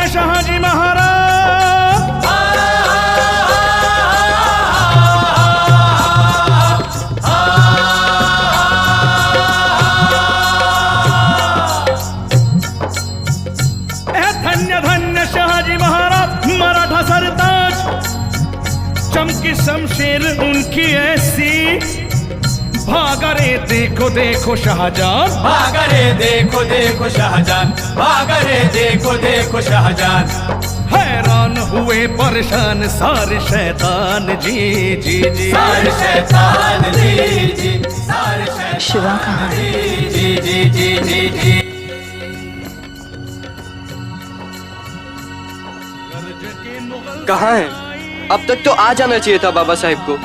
शाहजी महाराज। धन्य धन्य शाहजी महाराज, मराठा सरताज, चमकी शमशेर उनकी ऐसी। भागा रे देखो देखो शाहजान, भागा रे देखो देखो शाहजान, भागा रे देखो देखो शाहजान। हैरान हुए परेशान सारे शैतान जी जी जी, सारे शैतान जी जी, सारे शैतान। शिवा कहाँ है? जी जी जी जी जी। कहाँ है? अब तक तो आ जाना चाहिए था बाबा साहिब को।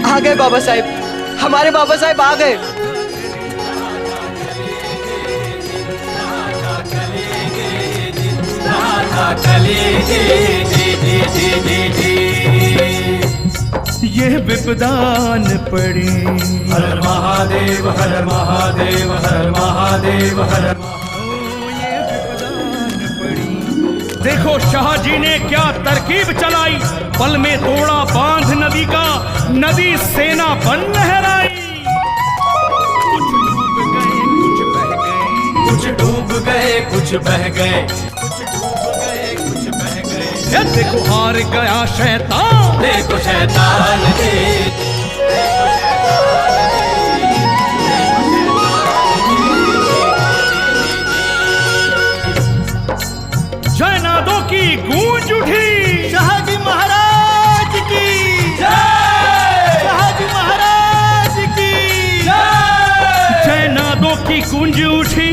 आ गए बाबा साहिब, हमारे बाबा साहिब आ गए। ये विपदान पड़ी। हर हर महादेव, हर हर महादेव, हर हर महादेव, हर हर। ये विपदान पड़ी। देखो शाहजी ने क्या तरकीब चलाई, पल में तोड़ा बांध नदी का, नदी सेना बन लहराई। कुछ डूब गए कुछ बह गए, कुछ डूब गए कुछ बह गए। ये देखो हार गया शैतान, देखो शैतान जी। जयनादों की गूंज उठी। शाहजी महाराज की जय, शाहजी महाराज की जय। जयनादों की गूंज उठी,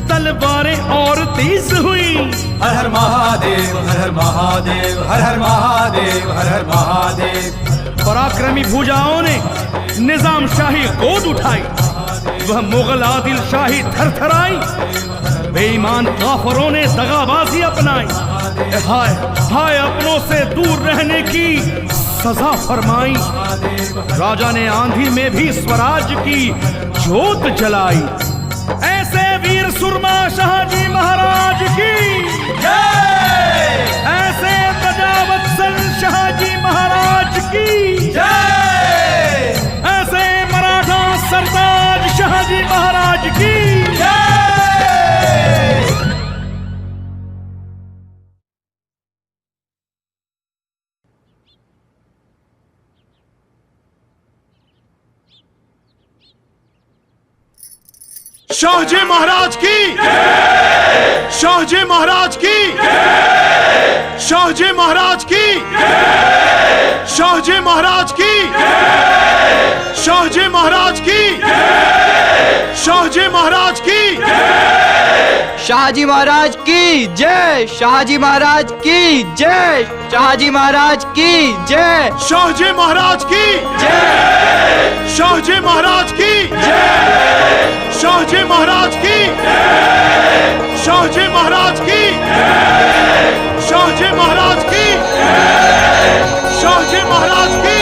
तलवारें और तेज हुई। हर हर महादेव, हर हर महादेव, हर हर महादेव, हर हर महादेव। पराक्रमी भुजाओं ने निजाम शाही गोद उठाई, वह मुगल आदिल शाही थरथराई। बेईमान काफरों ने दगाबाजी अपनाई, हाय हाय अपनों से दूर रहने की सजा फरमाई। राजा ने आंधी में भी स्वराज की जोत जलाई। ऐसे वीर सुरमा शाहजी महाराज की जय, ऐसे प्रजावत्सल शाहजी महाराज की जय, ऐसे मराठा सरताज शाहजी महाराज की जय। शाहजी महाराज की, शाहजी महाराज की, शाहजी महाराज की, शाहजी महाराज की, शाहजी महाराज की, शाहजी महाराज की, शाहजी महाराज की जय, शाहजी महाराज की जय, शाहजी महाराज की जय, शाहजी महाराज की जय, शाहजी महाराज की शाहजी महाराज की, शाहजी महाराज की, शाहजी महाराज की, शाहजी महाराज की,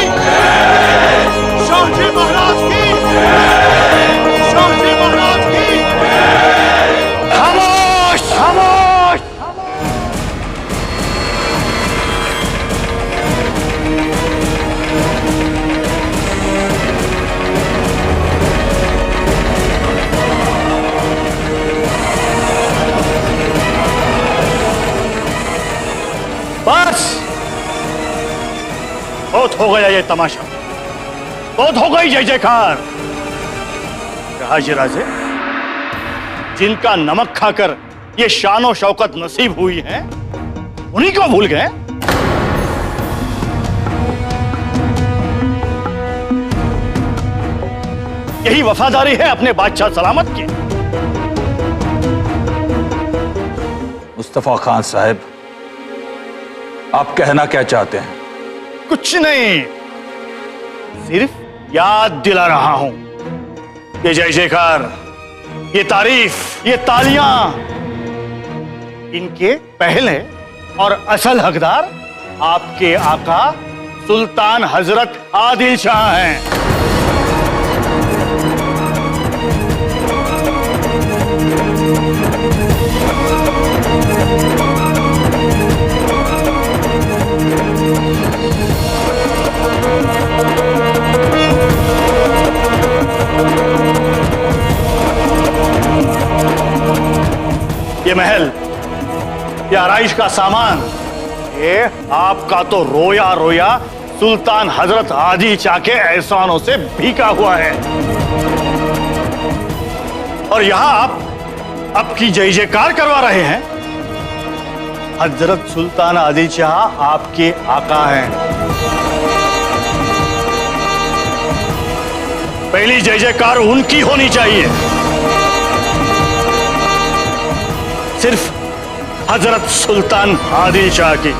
शाहजी महाराज की, शाहजी महाराज की। खामोश खामोश। बस बहुत हो गया ये तमाशा, बहुत हो गई जय जयकार। राजे राजे जिनका नमक खाकर ये शान शौकत नसीब हुई है, उन्हीं को भूल गए। यही वफादारी है अपने बादशाह सलामत की। मुस्तफा खान साहब, आप कहना क्या चाहते हैं? कुछ नहीं, सिर्फ याद दिला रहा हूं। ये जय जयकार, ये तारीफ, ये तालियां, इनके पहले और असल हकदार आपके आका सुल्तान हजरत आदिल शाह हैं। ये महल, ये आराइश का सामान, ये आपका तो रोया रोया सुल्तान हजरत आदिल शाह के एहसानों से भीगा हुआ है। और यहां आप आपकी जय जयकार करवा रहे हैं। हजरत सुल्तान आदिल शाह आपके आका हैं। पहली जय जयकार उनकी होनी चाहिए, सिर्फ हजरत सुल्तान आदिल शाह की।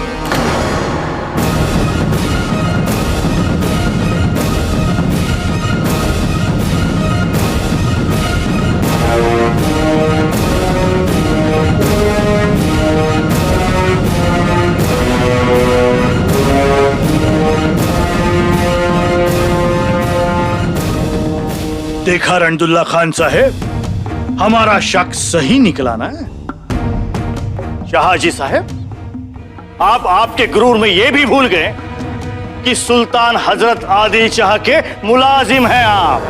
देखा रणदुल्ला खान साहब, हमारा शक सही निकला ना। शाहजी साहब, आप आपके गुरूर में यह भी भूल गए कि सुल्तान हजरत आदिल शाह के मुलाजिम हैं आप।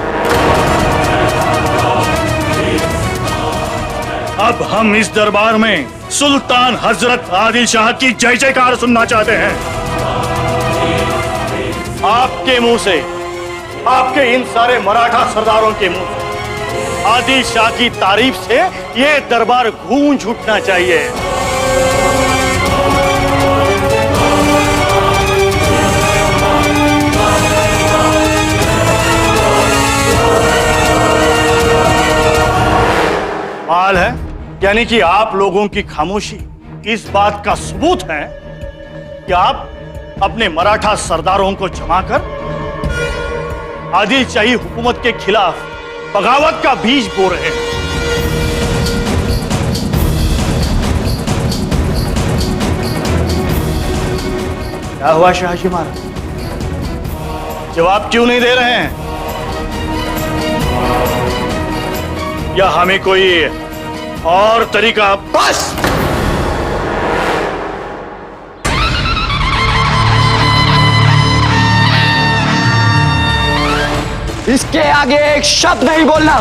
अब हम इस दरबार में सुल्तान हजरत आदिल शाह की जय जयकार सुनना चाहते हैं। आपके मुंह से, आपके इन सारे मराठा सरदारों के मुंह से आदिल शाह की तारीफ से यह दरबार गूंज उठना चाहिए। हाल है, यानी कि आप लोगों की खामोशी इस बात का सबूत है कि आप अपने मराठा सरदारों को जमा कर आदिल शाही हुकूमत के खिलाफ बगावत का बीज बो रहे हैं। क्या हुआ शाहजी महाराज, जवाब क्यों नहीं दे रहे हैं? या हमें कोई और तरीका? बस! इसके आगे एक शब्द नहीं बोलना।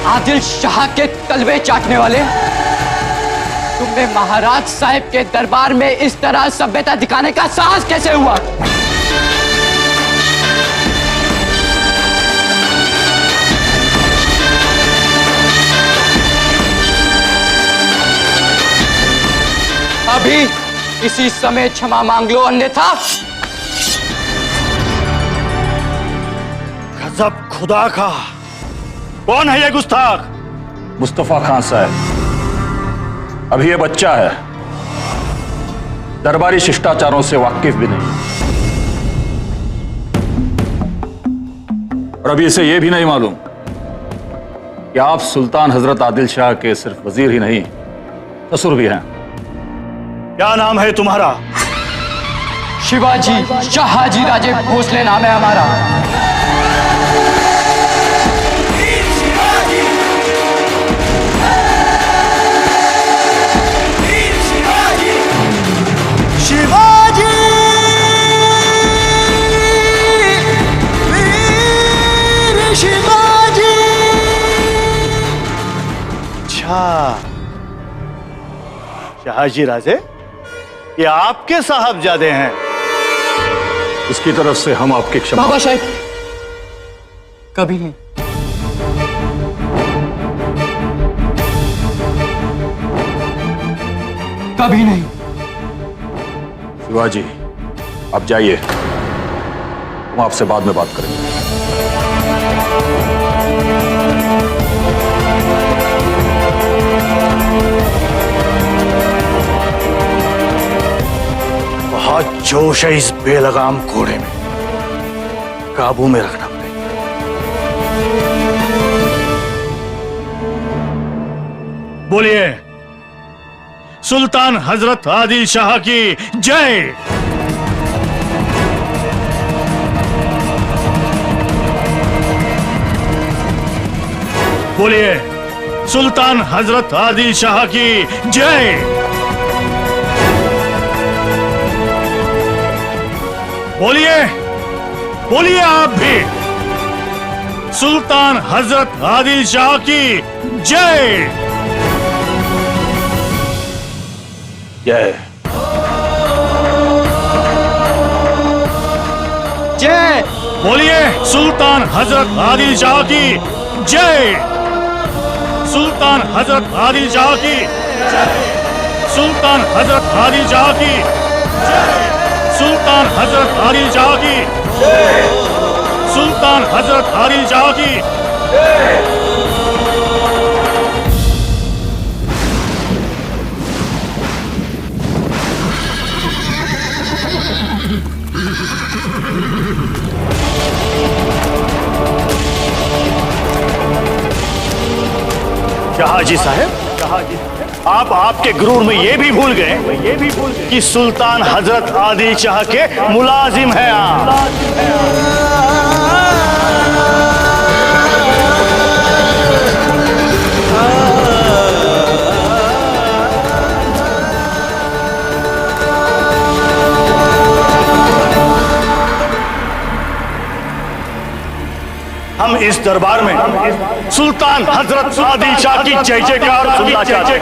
आदिल शाह के तलवे चाटने वाले, तुमने महाराज साहब के दरबार में इस तरह सभ्यता दिखाने का साहस कैसे हुआ? अभी इसी समय क्षमा मांग लो, अन्यथा गजब खुदा का! कौन है ये गुस्ताख? मुस्तफा खान साहब, अभी ये बच्चा है, दरबारी शिष्टाचारों से वाकिफ भी नहीं, और अभी इसे यह भी नहीं मालूम कि आप सुल्तान हजरत आदिल शाह के सिर्फ वजीर ही नहीं, ससुर भी हैं। क्या नाम है तुम्हारा? शिवाजी शाहजी राजे भोसले नाम है हमारा। शिवाजी, वीर शिवाजी। अच्छा, शाहजी राजे, ये आपके साहबजादे हैं। इसकी तरफ से हम आपकी क्षमा। बाबा साहब, कभी नहीं। कभी नहीं। शिवाजी, आप जाइए, हम आपसे बाद में बात करेंगे। बहुत जोश है इस बेलगाम घोड़े में, काबू में रखना पड़ेगा। बोलिए, सुल्तान हजरत आदिल शाह की जय। बोलिए सुल्तान हजरत आदिल शाह की जय। बोलिए बोलिए आप भी, सुल्तान हजरत आदिल शाह की जय। जय जय। बोलिए सुल्तान हजरत आदिल शाह की जय। सुल्तान हजरत आदिल शाह की जय। सुल्तान हजरत आदिल शाह की जय। सुल्तान हजरत आदिल शाह की जय। सुल्तान हजरत आदिल शाह की जय। जहाजी साहब, आप आपके गुरूर में ये भी भूल गए कि सुल्तान हजरत आदिल शाह के मुलाजिम हैं आप। हम इस दरबार में सुल्तान हजरत आदिल शाह की जय जयकार सुनना चाहते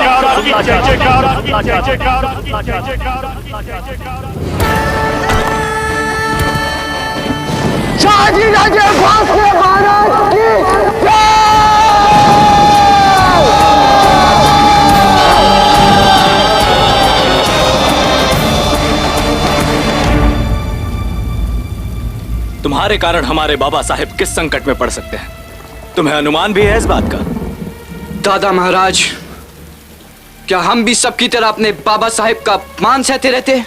तुम्हारे कारण हमारे बाबा साहेब किस संकट में पड़ सकते हैं, तुम्हें अनुमान भी है इस बात का? दादा महाराज, क्या हम भी सबकी तरह अपने बाबा साहेब का अपमान सहते रहते?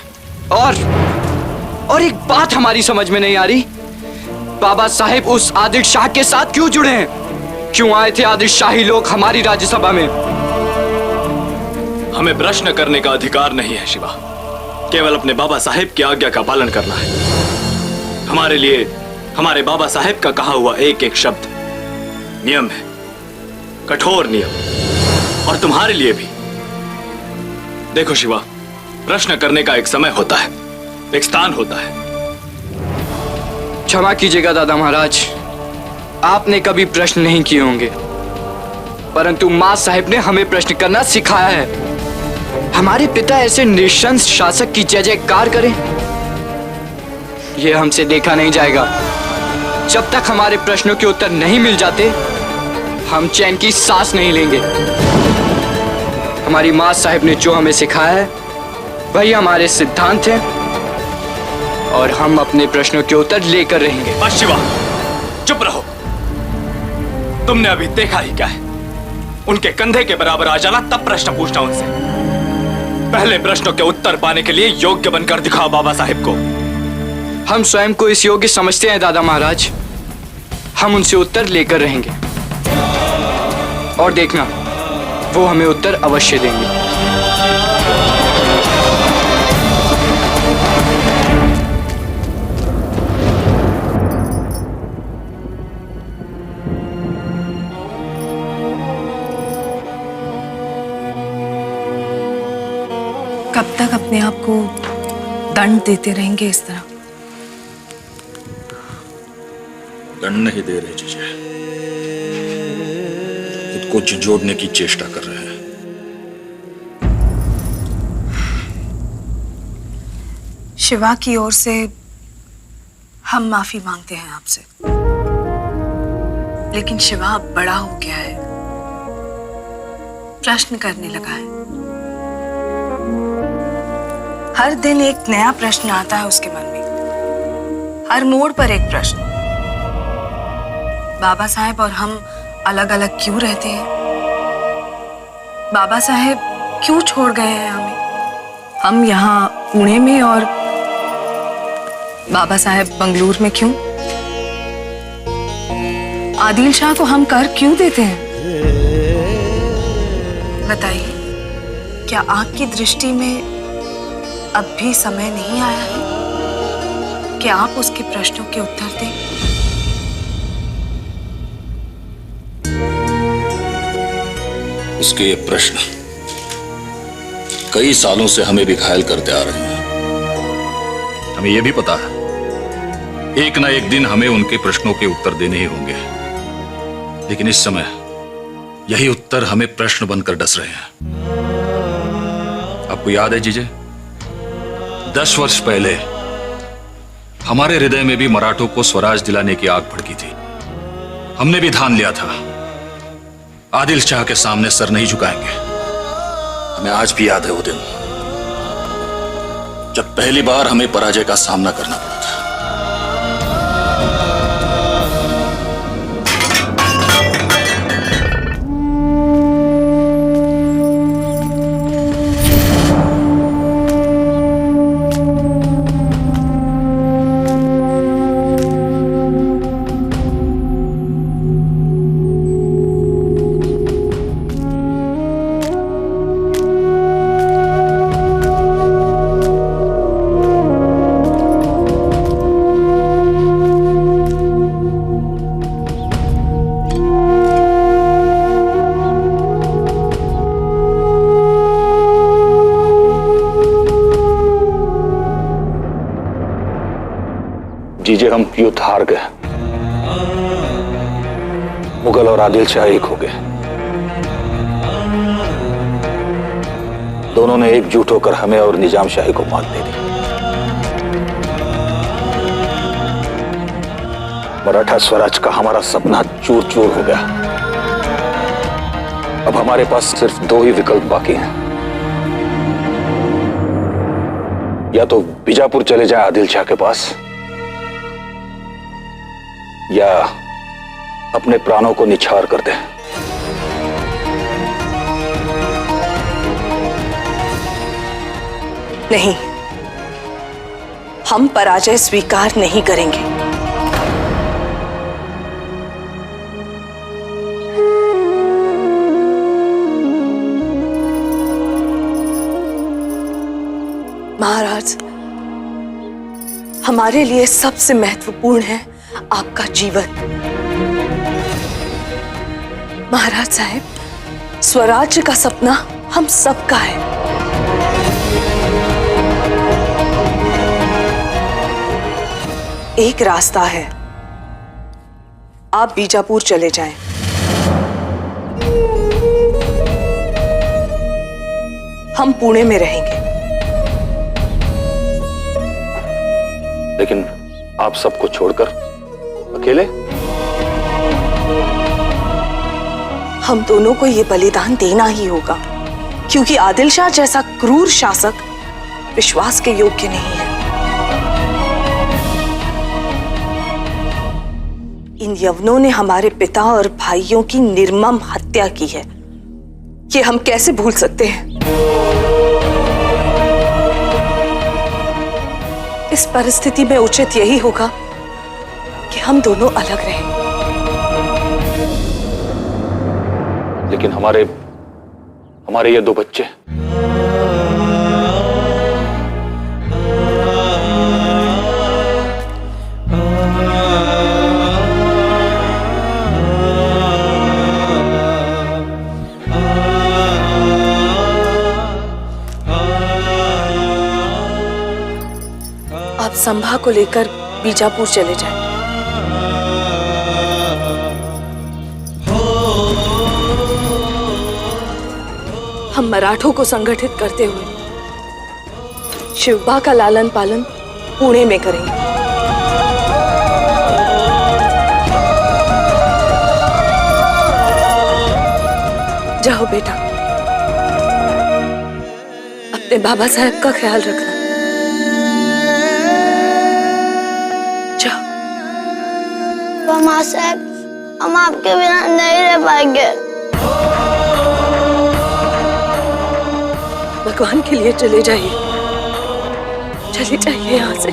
और एक बात हमारी समझ में नहीं आ रही, बाबा साहेब उस आदिल शाह के साथ क्यों जुड़े हैं? क्यों आए थे आदिल शाही लोग हमारी राज्यसभा में? हमें प्रश्न करने का अधिकार नहीं है शिवा, केवल अपने बाबा साहेब की आज्ञा का पालन करना है। हमारे लिए हमारे बाबा साहेब का कहा हुआ एक एक शब्द नियम है, कठोर नियम, और तुम्हारे लिए भी। देखो शिवा, प्रश्न करने का एक समय होता है, एक स्थान होता है। क्षमा कीजिएगा दादा महाराज, आपने कभी प्रश्न नहीं किए होंगे, परंतु मां साहेब ने हमें प्रश्न करना सिखाया है। हमारे पिता ऐसे निशंस शासक की जय जयकार करें, यह हमसे देखा नहीं जाएगा। जब तक हमारे प्रश्नों के उत्तर नहीं मिल जाते, हम चैन की सांस नहीं लेंगे। हमारी मां साहिब ने जो हमें सिखाया है वही हमारे सिद्धांत हैं, और हम अपने प्रश्नों के उत्तर लेकर रहेंगे। बस शिवा, चुप रहो। तुमने अभी देखा ही क्या है? उनके कंधे के बराबर आ जाना, तब प्रश्न पूछना उनसे। पहले प्रश्नों के उत्तर पाने के लिए योग्य बनकर दिखाओ बाबा साहेब को। हम स्वयं को इस योग्य समझते हैं दादा महाराज, हम उनसे उत्तर लेकर रहेंगे, और देखना वो हमें उत्तर अवश्य देंगे। कब तक अपने आप को दंड देते रहेंगे इस तरह? दंड नहीं दे रहे जीजा, खुद को झंझोड़ने की चेष्टा कर रहे हैं। शिवा की ओर से हम माफी मांगते हैं आपसे, लेकिन शिवा अब बड़ा हो गया है, प्रश्न करने लगा है। हर दिन एक नया प्रश्न आता है उसके मन में, हर मोड़ पर एक प्रश्न। बाबा साहेब और हम अलग अलग क्यों रहते हैं? बाबा साहेब क्यों छोड़ गए हैं हमें? हम यहाँ पुणे में और बाबा साहेब बंगलुरु में क्यों? आदिल शाह को हम कर क्यों देते हैं? बताइए, क्या आपकी दृष्टि में अब भी समय नहीं आया है कि आप उसके प्रश्नों के उत्तर दें? उसके ये प्रश्न कई सालों से हमें भी घायल करते आ रहे हैं। हमें यह भी पता है एक ना एक दिन हमें उनके प्रश्नों के उत्तर देने ही होंगे, लेकिन इस समय यही उत्तर हमें प्रश्न बनकर डस रहे हैं। आपको याद है जीजे, 10 वर्ष पहले हमारे हृदय में भी मराठों को स्वराज दिलाने की आग भड़की थी। हमने भी ठान लिया था आदिल शाह के सामने सर नहीं झुकाएंगे। हमें आज भी याद है वो दिन जब पहली बार हमें पराजय का सामना करना पड़ा था। जीजे, हम युद्ध हार गए। मुगल और आदिल शाह एक हो गए। दोनों ने एकजुट होकर हमें और निजाम शाही को मात दे दी। मराठा स्वराज का हमारा सपना चूर चूर हो गया। अब हमारे पास सिर्फ 2 ही विकल्प बाकी हैं। या तो बीजापुर चले जाए आदिल शाह के पास, या अपने प्राणों को निछावर कर दे। नहीं, हम पराजय स्वीकार नहीं करेंगे। महाराज, हमारे लिए सबसे महत्वपूर्ण है आपका जीवन। महाराज साहब, स्वराज्य का सपना हम सबका है। एक रास्ता है, आप बीजापुर चले जाएं। हम पुणे में रहेंगे। लेकिन आप सबको छोड़कर अकेले? हम दोनों को ये बलिदान देना ही होगा, क्योंकि आदिल शाह जैसा क्रूर शासक विश्वास के योग्य नहीं है। इन यवनों ने हमारे पिता और भाइयों की निर्मम हत्या की है। ये हम कैसे भूल सकते हैं? इस परिस्थिति में उचित यही होगा कि हम दोनों अलग रहें। लेकिन हमारे ये 2 बच्चे। आप संभा को लेकर बीजापुर चले जाएं। हम मराठों को संगठित करते हुए शिवबा का लालन पालन पुणे में करेंगे। जाओ बेटा, अपने बाबा साहब का ख्याल रखना। जाओ। मामा साहब, हम आपके बिना नहीं रह पाएंगे। भगवान के लिए चले जाइए, चले जाइए यहाँ से।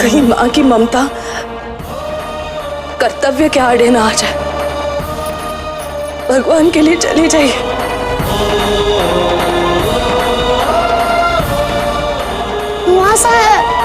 कहीं माँ की ममता कर्तव्य के आड़े ना आ जाए। भगवान के लिए चले जाइए। माँ साहब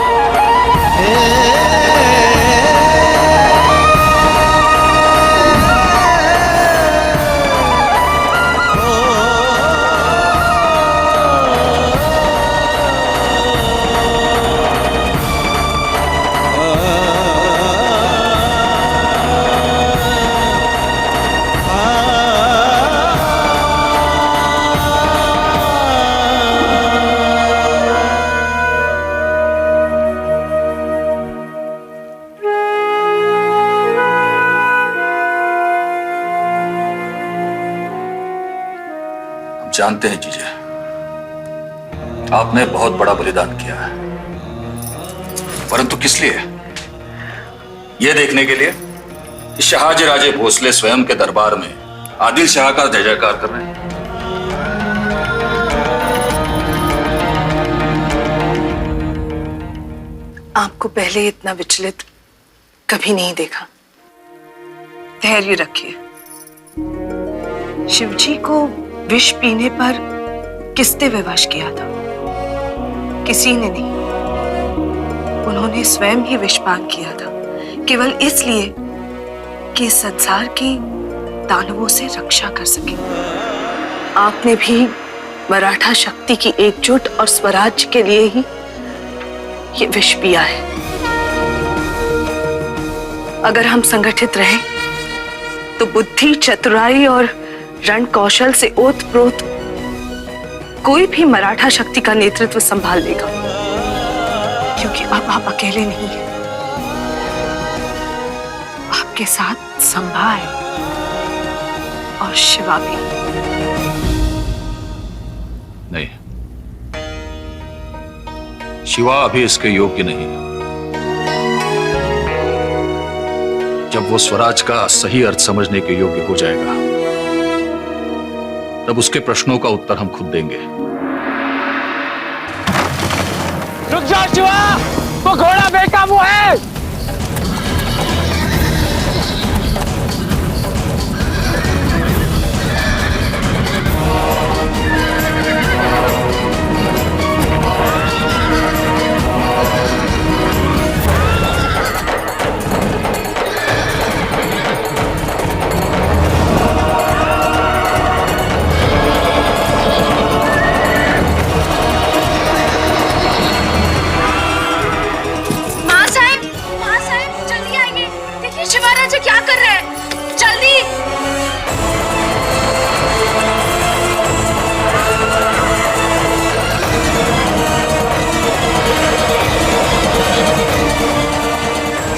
जानते हैं जीजा, आपने बहुत बड़ा बलिदान किया है, परंतु किस लिए? यह देखने के लिए कि शहाजी राजे भोसले स्वयं के दरबार में आदिल शाह का जय जयकार कर रहे हैं। आपको पहले इतना विचलित कभी नहीं देखा। धैर्य रखिए। शिवजी को विष पीने पर किसने विवश किया था? किसी ने नहीं, उन्होंने स्वयं ही विषपान किया था, केवल इसलिए कि इस संसार की दानवों से रक्षा कर सके। आपने भी मराठा शक्ति की एकजुट और स्वराज्य के लिए ही ये विष पिया है। अगर हम संगठित रहें तो बुद्धि, चतुराई और रण कौशल से ओतप्रोत कोई भी मराठा शक्ति का नेतृत्व संभाल लेगा, क्योंकि अब आप अकेले नहीं हैं। आपके साथ संभा है और शिवा भी। नहीं, शिवा अभी इसके योग्य नहीं है। जब वो स्वराज का सही अर्थ समझने के योग्य हो जाएगा, तब उसके प्रश्नों का उत्तर हम खुद देंगे। रुक जाओ शिवा, वो घोड़ा बेकाबू है। क्या कर रहे हैं? जल्दी!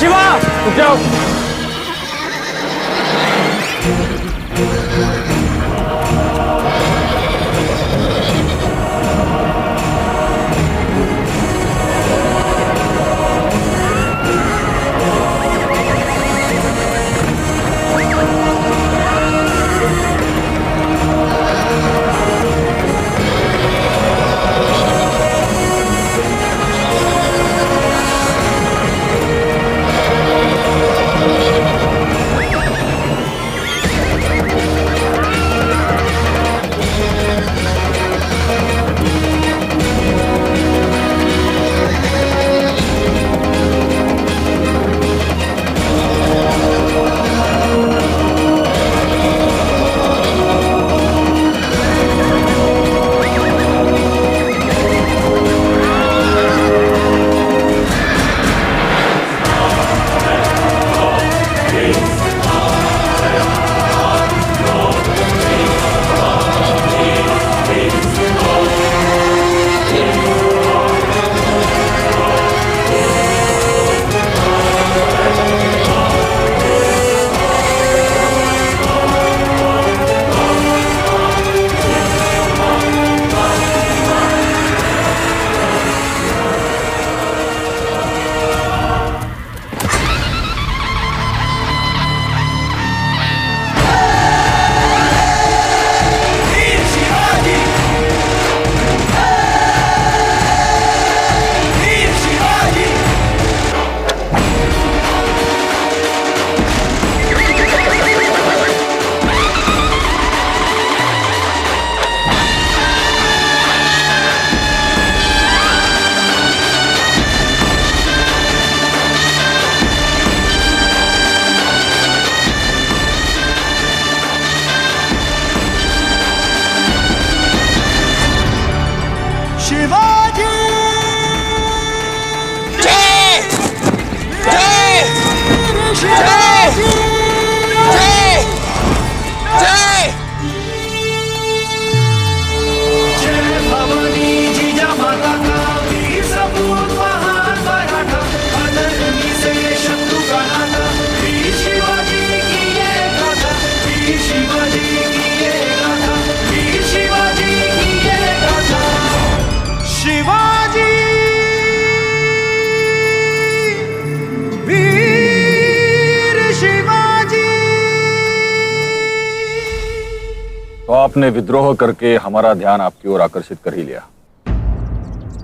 शिवा, रुक जाओ। शिवाजी जय जय जय जय जय जय भवानी जीजा माता का वीर सपूत महान मराठा अधर्मी से शत्रु का नाता वीर शिवाजी की ये गाथा वीर शिवाजी की ये गाथा वीर शिवाजी की ये गाथा शिवाजी वीर शिवाजी। तो आपने विद्रोह करके हमारा ध्यान आपकी ओर आकर्षित कर ही लिया।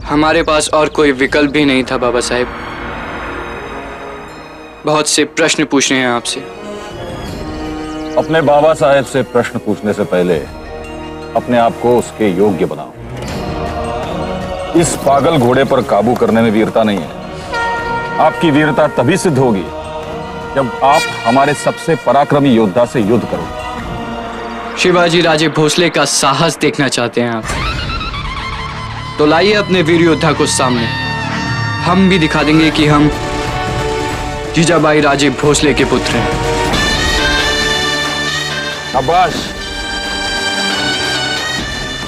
हमारे पास और कोई विकल्प भी नहीं था बाबा साहेब। बहुत से प्रश्न पूछने हैं आपसे। अपने बाबा साहेब से प्रश्न पूछने से पहले अपने आप को उसके योग्य बनाओ। इस पागल घोड़े पर काबू करने में वीरता नहीं है। आपकी वीरता तभी सिद्ध होगी जब आप हमारे सबसे पराक्रमी योद्धा से युद्ध करोगे। शिवाजी राजे भोसले का साहस देखना चाहते हैं आप, तो लाइए अपने वीर योद्धा को सामने। हम भी दिखा देंगे कि हम जीजाबाई राजे भोसले के पुत्र हैं। शाबाश,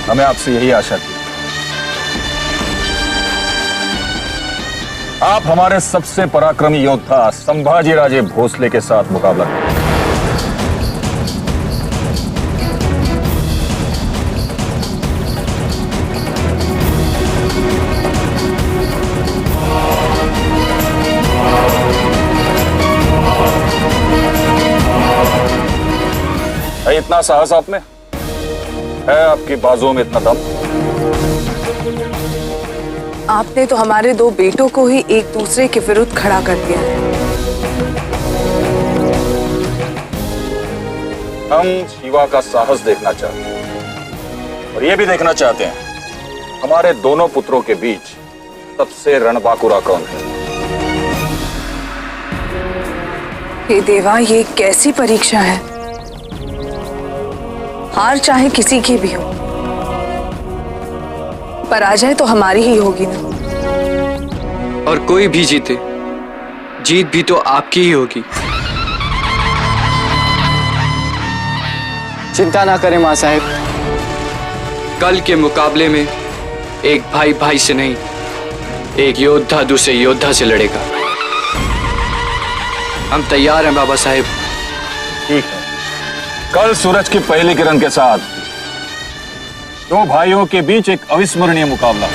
हमें आपसे यही आशा थी। आप हमारे सबसे पराक्रमी योद्धा संभाजी राजे भोसले के साथ मुकाबला करें। है इतना साहस आप में? है आपकी बाजुओं में इतना दम? आपने तो हमारे दो बेटों को ही एक दूसरे के विरुद्ध खड़ा कर दिया है। हम शिवा का साहस देखना चाहते हैं और ये भी देखना चाहते हैं हमारे दोनों पुत्रों के बीच सबसे रणबांकुरा कौन है। हे देवा, ये कैसी परीक्षा है। हार चाहे किसी की भी हो, पराजय तो हमारी ही होगी ना। और कोई भी जीते, जीत भी तो आपकी ही होगी। चिंता ना करें मां साहब, कल के मुकाबले में एक भाई भाई से नहीं, एक योद्धा दूसरे योद्धा से लड़ेगा। हम तैयार हैं बाबा साहेब। ठीक है, कल सूरज की पहली किरण के साथ दो भाइयों के बीच एक अविस्मरणीय मुकाबला।